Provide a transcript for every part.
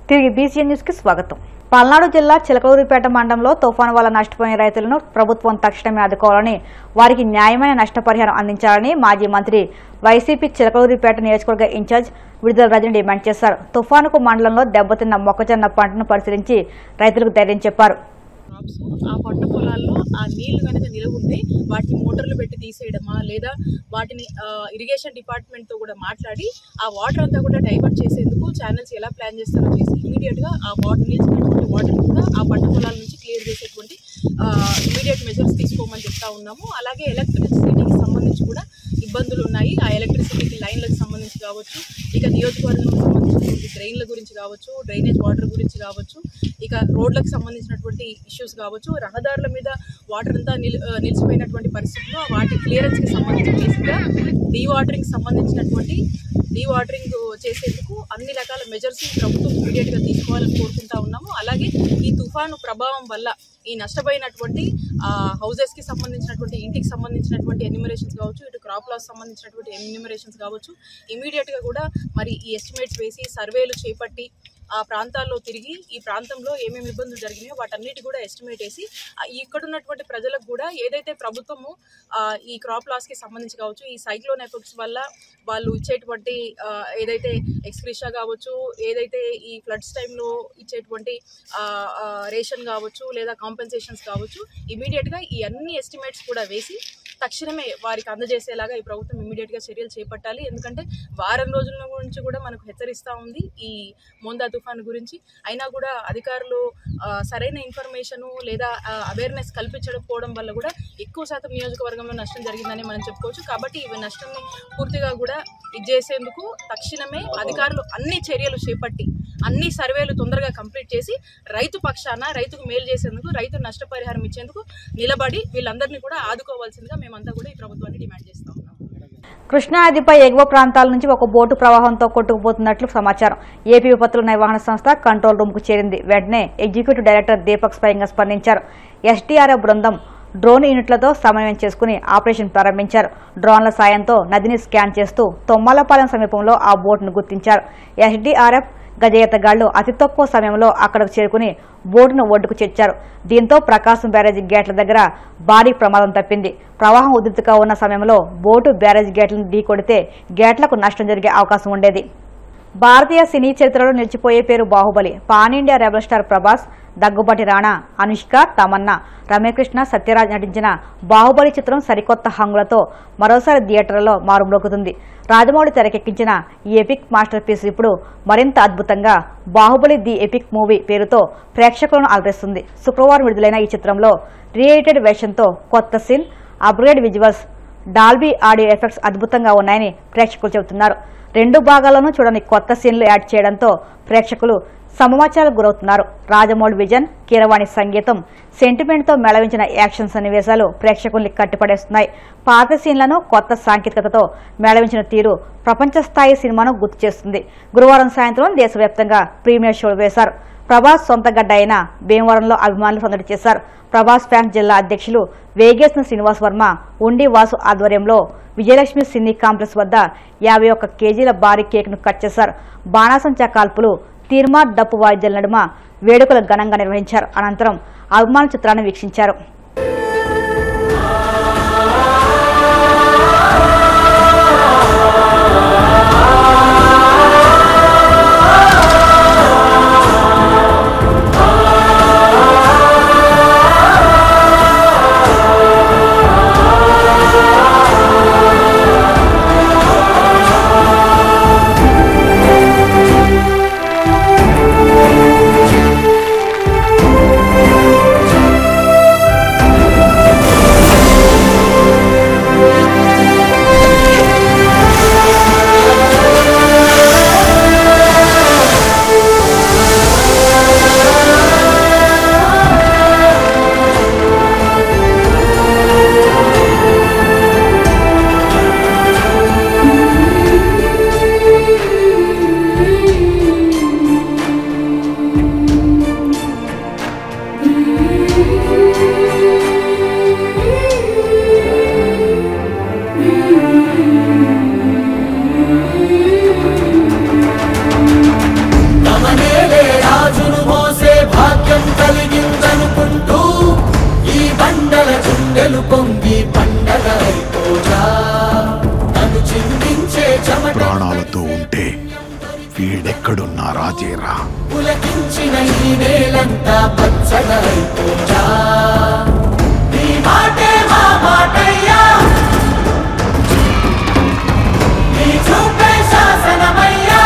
తిరిగి BCN news కి స్వాగతం. పల్నాడు జిల్లా చిలకలూరిపేట మండలంలో తుఫాను వల్ల నష్టపోయిన రైతులను ప్రభుత్వం తక్షణమే ఆదుకోవాలని, వారికి న్యాయమైన నష్టపరిహారం అందించాలని మాజీ మంత్రి వైసీపీ చిలకలూరిపేట నియోజకవర్గ ఇన్ఛార్జ్ విడుదల రజని డిమాండ్ చేశారు. తుఫానుకు మండలంలో దెబ్బతిన్న మొక్కజొన్న పంటను పరిశీలించి రైతులకు ధైర్యం చెప్పారు. ఆ పంట పొలాల్లో ఆ నీళ్లు కనుక నిలువ ఉంటే వాటిని మోటార్లు పెట్టి తీసేయడమా లేదా వాటిని ఇరిగేషన్ డిపార్ట్మెంట్తో కూడా మాట్లాడి ఆ వాటర్ అంతా కూడా డైవర్ట్ చేసేందుకు ఛానల్స్ ఎలా ప్లాన్ చేస్తారో చేసి ఇమీడియట్గా ఆ నిలిచినటువంటి వాటర్ కూడా ఆ పంట పొలాల నుంచి క్లియర్ చేసేటువంటి ఇమీడియట్ మెజర్స్ తీసుకోమని చెప్తా ఉన్నాము. అలాగే ఎలక్ట్రిసిటీకి సంబంధించి కూడా ఇబ్బందులు ఉన్నాయి. ఆ ఎలక్ట్రిసిటీకి లైన్లకు సంబంధించి కావచ్చు, ఇక నియోజకవర్గానికి సంబంధించినటువంటి డ్రైన్ల గురించి కావచ్చు, డ్రైనేజ్ వాటర్ గురించి కావచ్చు, ఇక రోడ్లకు సంబంధించినటువంటి ఇష్యూస్ కావచ్చు, రహదారుల మీద వాటర్ అంతా నిలిచిపోయినటువంటి పరిస్థితుల్లో వాటి క్లియరెన్స్కి సంబంధించి బేసిక్గా డీవాటరింగ్ చేసేందుకు అన్ని రకాల మెజర్స్ ప్రభుత్వం ఇమీడియట్గా తీసుకోవాలని కోరుకుంటా ఉన్నాము. అలాగే ఈ తుఫాను ప్రభావం వల్ల ఈ నష్టపోయినటువంటి హౌజెస్కి సంబంధించినటువంటి ఇంటికి సంబంధించినటువంటి ఎన్యూమరేషన్స్ కావచ్చు, ఇటు క్రాప్ లాస్ సంబంధించినటువంటి ఎన్యూమరేషన్స్ కావచ్చు, ఇమీడియట్గా కూడా మరి ఈ ఎస్టిమేట్స్ వేసి సర్వేలు చేపట్టి ఆ ప్రాంతాల్లో తిరిగి ఈ ప్రాంతంలో ఏమేమి ఇబ్బందులు జరిగినాయో వాటన్నిటి కూడా ఎస్టిమేట్ వేసి ఇక్కడ ఉన్నటువంటి ప్రజలకు కూడా ఏదైతే ప్రభుత్వము ఈ క్రాప్ లాస్కి సంబంధించి కావచ్చు, ఈ సైక్లోన్ ఎఫెక్ట్స్ వల్ల వాళ్ళు ఇచ్చేటువంటి ఏదైతే ఎక్స్క్రిషా కావచ్చు, ఏదైతే ఈ ఫ్లడ్స్ టైంలో ఇచ్చేటువంటి రేషన్ కావచ్చు లేదా కాంపెన్సేషన్స్ కావచ్చు, ఇమీడియట్గా ఈ అన్ని ఎస్టిమేట్స్ కూడా వేసి తక్షణమే వారికి అందజేసేలాగా ఈ ప్రభుత్వం ఇమీడియట్గా చర్యలు చేపట్టాలి. ఎందుకంటే వారం రోజుల గురించి కూడా మనకు హెచ్చరిస్తూ ఉంది ఈ మోందా తుఫాను గురించి. అయినా కూడా అధికారులు సరైన ఇన్ఫర్మేషను లేదా అవేర్నెస్ కల్పించకపోవడం వల్ల కూడా ఎక్కువ శాతం నియోజకవర్గంలో నష్టం జరిగిందని మనం చెప్పుకోవచ్చు. కాబట్టి ఈ నష్టాన్ని పూర్తిగా కూడా చేసేందుకు తక్షణమే అధికారులు అన్ని చర్యలు చేపట్టి అన్ని సర్వేలు తొందరగా కంప్లీట్ చేసి రైతు పక్షాన రైతుకు మేలు చేసేందుకు, రైతు నష్టపరిహారం ఇచ్చేందుకు నిలబడి వీళ్ళందరినీ కూడా ఆదుకోవాల్సిందిగా మేమంతా కూడా ఈ ప్రభుత్వాన్ని డిమాండ్ చేస్తా ఉన్నాం. కృష్ణా నదిపై ఎగువ ప్రాంతాల నుంచి ఒక బోటు ప్రవాహంతో కొట్టుకుపోతున్నట్లు సమాచారం. ఏపీ విపత్తుల నిర్వహణ సంస్థ కంట్రోల్ రూమ్ కు చేరింది. వెంటనే ఎగ్జిక్యూటివ్ డైరెక్టర్ దీపక్ స్వయంగా స్పందించారు. ఎస్డీఆర్ఎఫ్ బృందం డ్రోన్ యూనిట్లతో సమన్వయం చేసుకుని ఆపరేషన్ ప్రారంభించారు. డ్రోన్ల సాయంతో నదిని స్కాన్ చేస్తూ తొమ్మలపాలెం సమీపంలో ఆ బోటును గుర్తించారు. ఎస్డీఆర్ఎఫ్ గజయితగాళ్లు అతి తక్కువ సమయంలో అక్కడకు చేరుకుని బోటును ఒడ్డుకు చేర్చారు. దీంతో ప్రకాశం బ్యారేజీ గేట్ల దగ్గర భారీ ప్రమాదం తప్పింది. ప్రవాహం ఉధృతిగా ఉన్న సమయంలో బోటు బ్యారేజీ గేట్లను ఢీకొడితే గేట్లకు నష్టం జరిగే అవకాశం ఉండేది. భారతీయ సినీ చరిత్రలో నిలిచిపోయే పేరు Baahubali. Pan India rebel star Prabhas, Daggubati Rana, Anushka, Tamannaah, Ramyakrishna, Sathyaraj నటించిన బాహుబలి చిత్రం సరికొత్త హంగులతో మరోసారి థియేటర్లలో మారుమ్రోగుతుంది. రాజమౌళి తెరకెక్కించిన ఈ ఎపిక్ మాస్టర్ పీస్ ఇప్పుడు మరింత అద్భుతంగా బాహుబలి ది ఎపిక్ మూవీ పేరుతో ప్రేక్షకులను అలరిస్తుంది. శుక్రవారం విడుదలైన ఈ చిత్రంలో రీఎడిటెడ్ వెర్షన్తో కొత్త scene, upgrade visuals, Dolby audio effects అద్భుతంగా ఉన్నాయని ప్రేక్షకులు చెబుతున్నారు. 2 భాగాలను చూడని కొత్త సీన్లు యాడ్ చేయడంతో ప్రేక్షకులు సమమాచారాలకు గురవుతున్నారు. రాజమౌళి విజన్, కీరవాణి సంగీతం, సెంటిమెంట్తో మేళవించిన యాక్షన్ సన్నివేశాలు ప్రేక్షకుల్ని కట్టిపడేస్తున్నాయి. పాత సీన్లను కొత్త సాంకేతికతతో మేళవించిన తీరు ప్రపంచ స్థాయి సినిమాను గుర్తు చేస్తుంది. గురువారం సాయంత్రం దేశవ్యాప్తంగా ప్రీమియర్ షో వేశారు. ప్రభాస్ సొంత గడ్డ అయిన భీమవరంలో అభిమానులు సందడి చేశారు. ప్రభాస్ ఫ్యాన్స్ జిల్లా అధ్యక్షులు వేగేసిన శ్రీనివాస్ వర్మ, ఉండి వాసు ఆధ్వర్యంలో విజయలక్ష్మి సినీ కాంప్లెక్స్ వద్ద 51 కేజీల భారీ కేక్ను కట్ చేశారు. బాణాసంచా కాల్పులు, తీర్మార్ డప్పు వాయిద్యాల నడుమ వేడుకలు ఘనంగా నిర్వహించారు. అనంతరం అభిమానుల చిత్రాన్ని వీక్షించారు. చేరా పులకించిన ఈ నేలంతా పచ్చదైపోయా నీ మాటే మా మాటయ్యా నీ చూపే శాసనమయ్యా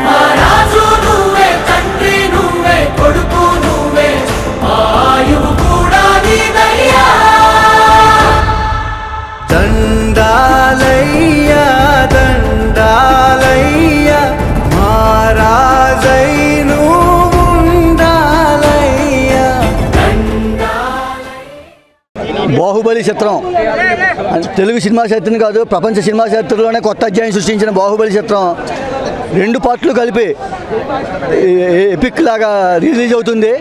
మా రాజు నువ్వే తండ్రి నువ్వే కొడుకు నువ్వే ఆయువు కూడా నీదయ్యా దండాలయ్యా దండాలయ్యా మహారాజై నువ్వుండాలయ్యా. బాహుబలి చిత్రం తెలుగు సినిమా చరిత్రను కాదు ప్రపంచ సినిమా చరిత్రలోనే కొత్త అధ్యాయం సృష్టించిన బాహుబలి చిత్రం 2 పార్ట్లు కలిపి ఎపిక్ లాగా రిలీజ్ అవుతుంది.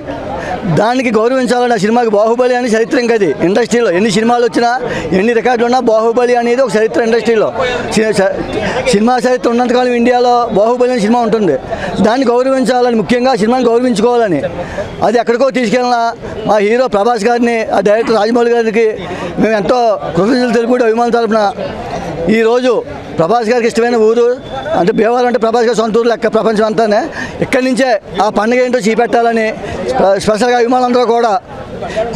దానికి గౌరవించాలని ఆ సినిమాకి బాహుబలి అని చరిత్ర ఇంకా అది ఇండస్ట్రీలో ఎన్ని సినిమాలు వచ్చినా ఎన్ని రికార్డులు ఉన్నా బాహుబలి అనేది ఒక చరిత్ర ఇండస్ట్రీలో సినిమా చరిత్ర ఉన్నంతకాలం ఇండియాలో బాహుబలి అనే సినిమా ఉంటుంది. దాన్ని గౌరవించాలని ముఖ్యంగా సినిమాని గౌరవించుకోవాలని అది ఎక్కడికో తీసుకెళ్ళిన మా హీరో ప్రభాస్ గారిని ఆ డైరెక్టర్ రాజమౌళి గారికి మేము ఎంతో కృతజ్ఞతలు తెలుపుకుంటూ అభిమానుల తరపున ఈరోజు ప్రభాస్ గారికి ఇష్టమైన ఊరు అంటే భీమవరం అంటే ప్రభాస్ గారి సొంత ఊరు లెక్క ప్రపంచం అంతానే ఇక్కడి నుంచే ఆ పండుగ ఏంటో చూపెట్టాలని స్పెషల్గా అభిమానులందరూ కూడా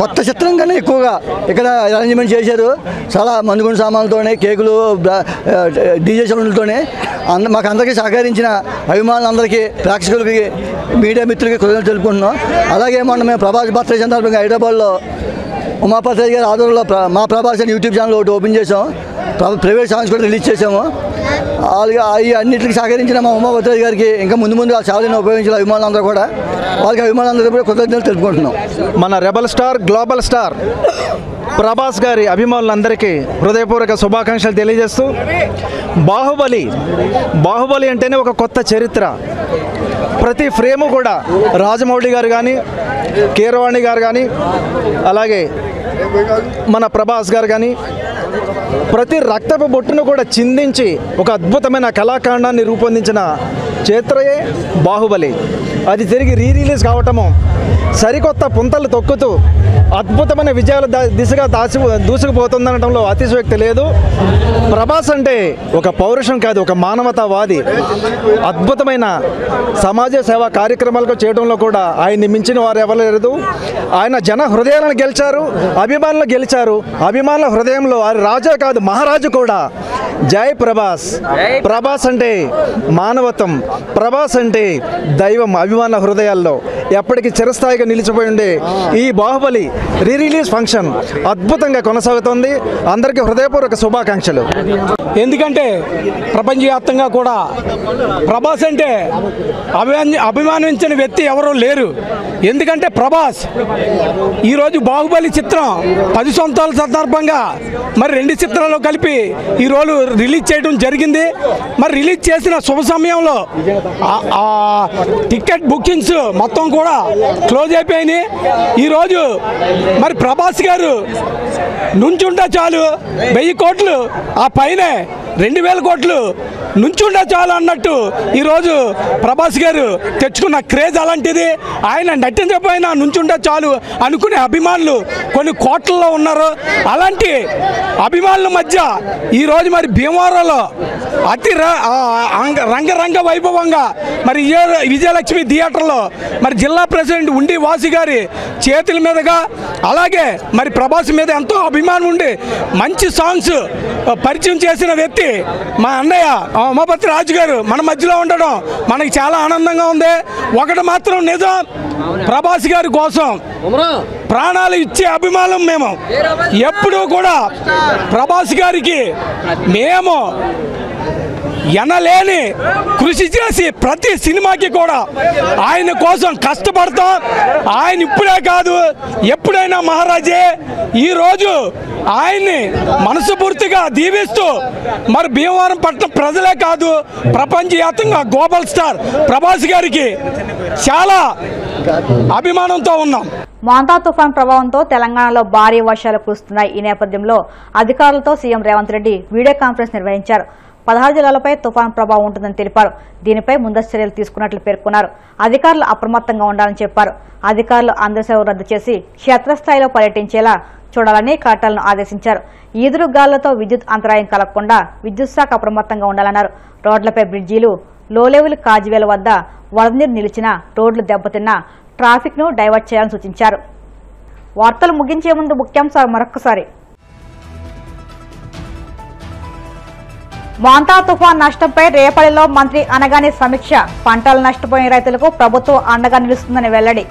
కొత్త చిత్రం కన్నా ఎక్కువగా ఇక్కడ అరేంజ్మెంట్ చేశారు. చాలా మందుగుండు సామాన్లతోనే కేకులు డీజే సౌండ్లతోనే మాకు అందరికీ సహకరించిన అభిమానులందరికీ ప్రేక్షకులకి మీడియా మిత్రులకి కృతజ్ఞతలు తెలుపుకుంటున్నాం. అలాగే మొన్న మేము ప్రభాస్ బర్త్డే సందర్భంగా హైదరాబాద్లో ఉమాపతి గారి ఆధ్వర్యంలో మా ప్రభాస్ అని యూట్యూబ్ ఛానల్ ఒకటి ఓపెన్ చేసాం. ప్రైవేట్ సాంగ్స్ కూడా రిలీజ్ చేసాము. ఈ అన్నింటికి సహకరించిన మా ఉమాపతి గారికి ఇంకా ముందు ఆ సేవలను ఉపయోగించిన అభిమానులందరూ కూడా వాళ్ళకి అభిమానులందరూ కూడా కృతజ్ఞతలు తెలుపుకుంటున్నాం. మన rebel star global star Prabhas గారి అభిమానులందరికీ హృదయపూర్వక శుభాకాంక్షలు తెలియజేస్తూ బాహుబలి అంటేనే ఒక కొత్త చరిత్ర. ప్రతి ఫ్రేము కూడా రాజమౌళి గారు కానీ కీరవాణి గారు కానీ అలాగే మన ప్రభాస్ గారు కానీ ప్రతి రక్తపు బొట్టును కూడా చిందించి ఒక అద్భుతమైన కళాఖండాన్ని రూపొందించిన చరిత్రయే బాహుబలి. అది తిరిగి రిలీజ్ కావటము సరికొత్త పుంతలు తొక్కుతూ అద్భుతమైన విజయాల దిశగా దూసుకుపోతుందనడంలో అతిశయోక్తి లేదు. ప్రభాస్ అంటే ఒక పౌరుషం కాదు, ఒక మానవతావాది. అద్భుతమైన సమాజ సేవా కార్యక్రమాలకు చేయడంలో కూడా ఆయన్ని మించిన వారు ఎవరు లేదు. ఆయన జన హృదయాలను గెలిచారు, అభిమానులు గెలిచారు. అభిమానుల హృదయంలో ఆయన రాజే కాదు మహారాజు కూడా. జై ప్రభాస్. ప్రభాస్ అంటే మానవత్వం, ప్రభాస్ అంటే దైవం అభిమానుల హృదయాల్లో ఎప్పటికీ చిరస్థాయిగా నిలిచిపోయి ఉండే ఈ బాహుబలి రిలీజ్ ఫంక్షన్ అద్భుతంగా కొనసాగుతోంది. అందరికీ హృదయపూర్వక శుభాకాంక్షలు. ఎందుకంటే ప్రపంచవ్యాప్తంగా కూడా ప్రభాస్ అంటే అభిమానించిన వ్యక్తి ఎవరూ లేరు. ఎందుకంటే ప్రభాస్ ఈరోజు బాహుబలి చిత్రం 10 సంవత్సరాల సందర్భంగా మరి 2 చిత్రాలు కలిపి ఈరోజు రిలీజ్ చేయడం జరిగింది. మరి రిలీజ్ చేసిన శుభ సమయంలో టికెట్ బుకింగ్స్ మొత్తం కూడా క్లోజ్ అయిపోయినాయి. ఈరోజు మరి ప్రభాస్ గారు నుంచుంటే చాలు 1000 కోట్లు, ఆ పైన 2000 కోట్లు నుంచుండే చాలు అన్నట్టు ఈరోజు ప్రభాస్ గారు తెచ్చుకున్న క్రేజ్ అలాంటిది. ఆయన నటించకపోయినా నుంచుంటే చాలు అనుకునే అభిమానులు కొన్ని కోట్లలో ఉన్నారు. అలాంటి అభిమానుల మధ్య ఈరోజు మరి భీమవరంలో అతి రంగరంగ వైభవంగా మరి విజయలక్ష్మి థియేటర్లో మరి జిల్లా ప్రెసిడెంట్ ఉండి వాసు గారి చేతుల మీదుగా అలాగే మరి ప్రభాస్ మీద ఎంతో అభిమానం ఉండి మంచి సాంగ్స్ పరిచయం చేసిన వ్యక్తి మా అన్నయ్య ఉమాపతి రాజు గారు మన మధ్యలో ఉండడం మనకి చాలా ఆనందంగా ఉంది. ఒకటి మాత్రం నిజం, ప్రభాస్ గారి కోసం ప్రాణాలు ఇచ్చే అభిమానం మేము. ఎప్పుడూ కూడా ప్రభాస్ గారికి మేము ఎనలేని కృషి చేసి ప్రతి సినిమాకి కూడా ఆయన కోసం కష్టపడతాం. ఆయన ఇప్పుడే కాదు ఎప్పుడైనా మహారాజే. ఈరోజు ఆయన్ని మనస్ఫూర్తిగా దీవిస్తూ మరి భీమవరం పట్టణ ప్రజలే కాదు ప్రపంచవ్యాప్తంగా గ్లోబల్ స్టార్ ప్రభాస్ గారికి చాలా అభిమానంతో ఉన్నాం. మాంతా తుఫాన్ ప్రభావంతో తెలంగాణలో భారీ వర్షాలు కురుస్తున్నాయి. ఈ నేపథ్యంలో అధికారులతో CM Revanth Reddy video conference నిర్వహించారు. 16 జిల్లాలపై తుఫాను ప్రభావం ఉంటుందని తెలిపారు. దీనిపై ముందస్తు చర్యలు తీసుకున్నట్లు పేర్కొన్నారు. అధికారులు అప్రమత్తంగా ఉండాలని చెప్పారు. అధికారులు అందరి సేవలు రద్దు చేసి క్షేత్రస్థాయిలో పర్యటించేలా చూడాలని కలెక్టర్లను ఆదేశించారు. ఈదురు గాలులతో విద్యుత్ అంతరాయం కలగకుండా విద్యుత్ శాఖ అప్రమత్తంగా ఉండాలన్నారు. రోడ్లపై బ్రిడ్జీలు, లో లెవెల్ కాజ్వేల వద్ద వరద నీరు నిలిచినా, రోడ్లు దెబ్బతిన్నా ట్రాఫిక్ ను డైవర్ట్ చేయాలని సూచించారు. వార్తలు ముగించే ముందు ముఖ్యాంశాలు మరొకసారి. మాంతా తుఫాన్ నష్టంపై రేపల్లిలో మంత్రి అనగాని సమీక్ష. పంటలు నష్టపోయిన రైతులకు ప్రభుత్వం అండగా నిలుస్తుందని వెల్లడి.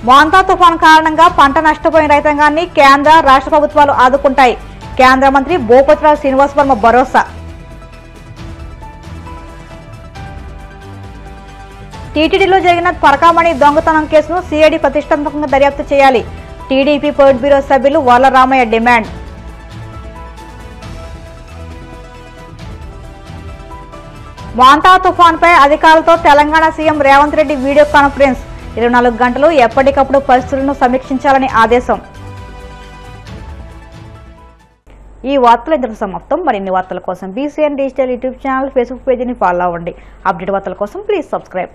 మాంతా తుఫాన్ కారణంగా పంట నష్టపోయిన రైతాంగాన్ని కేంద్ర, రాష్ట్ర ప్రభుత్వాలు ఆదుకుంటాయి. కేంద్ర మంత్రి భూపతిరావు శ్రీనివాస్ వర్మ భరోసా. టీటీడీలో జరిగిన పరకామణి దొంగతనం కేసును సిఐడి ప్రతిష్టాత్మకంగా దర్యాప్తు చేయాలి. టీడీపీ పొలిట్ బ్యూరో సభ్యులు వర్లరామయ్య డిమాండ్. మాంతా తుఫాన్పై అధికారులతో Telangana CM Revanth Reddy video conference. 24 గంటలు ఎప్పటికప్పుడు పరిస్థితులను సమీక్షించాలని ఆదేశం. ఈ వార్తలు ఇంతకు సమాప్తం. మరిన్ని వార్తల కోసం BCN digital YouTube channel, Facebook పేజీని ఫాలో అవ్వండి. అప్డేట్ వార్తల కోసం ప్లీజ్ సబ్స్క్రైబ్.